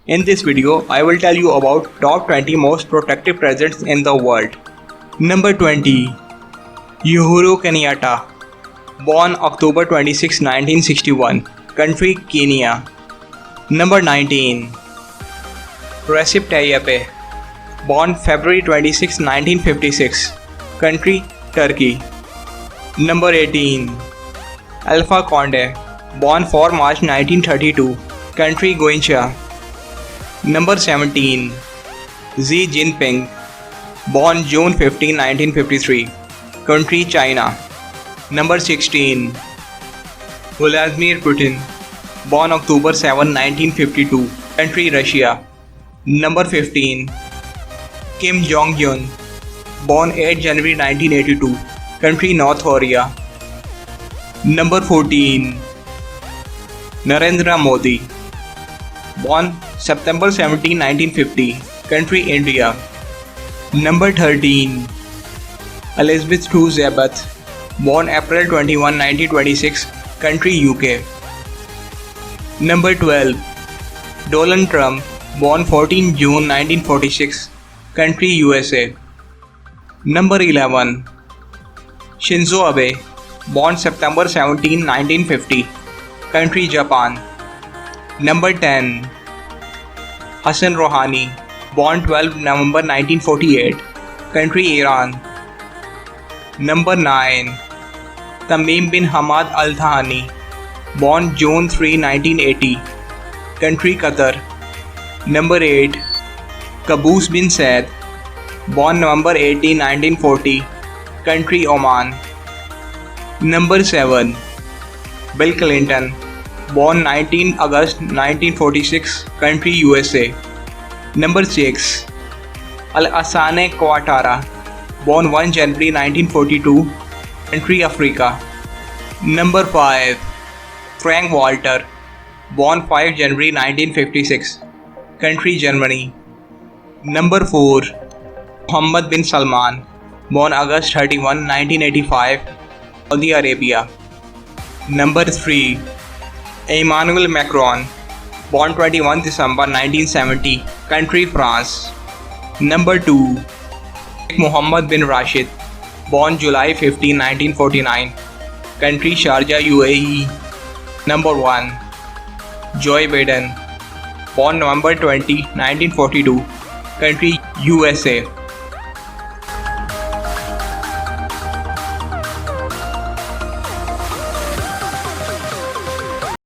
In this video, I will tell you about top 20 most protective presidents in the world. Number 20. Uhuru Kenyatta. Born October 26, 1961. Country Kenya. Number 19. Recep Tayyip. Born February 26, 1956. Country Turkey. Number 18. Alpha Conde. Born 4 March 1932. Country Guyana. Number 17. Xi Jinping. Born June 15, 1953. Country China. Number 16. Vladimir Putin. Born October 7, 1952. Country Russia. Number 15. Kim Jong-un. Born 8 January 1982. Country North Korea. Number 14. Narendra Modi. Born September 17, 1950. Country India. Number 13. Elizabeth Truss-Abbott. Born April 21, 1926. Country UK. Number 12. Donald Trump. Born 14 June 1946. Country USA. Number 11. Shinzo Abe. Born September 17, 1950. Country Japan. Number 10. Hassan Rouhani. Born 12 November 1948. Country Iran. Number 9. Tamim bin Hamad Al Thani. Born June 3, 1980. Country Qatar. Number 8. Qaboos bin Said. Born November 18, 1940. Country Oman. Number 7. Bill Clinton. Born 19 August 1946. Country USA. Number 6. Alassane Ouattara. Born 1 January 1942. Country Africa. Number 5. Frank Walter. Born 5 January 1956. Country Germany. Number 4. Mohammed bin Salman. Born August 31, 1985. Saudi Arabia. Number 3. Emmanuel Macron. Born 21 December 1970. Country France. Number 2. Mohammed bin Rashid. Born July 15, 1949. Country Sharjah, UAE. Number 1. Joe Biden. Born November 20, 1942. Country USA.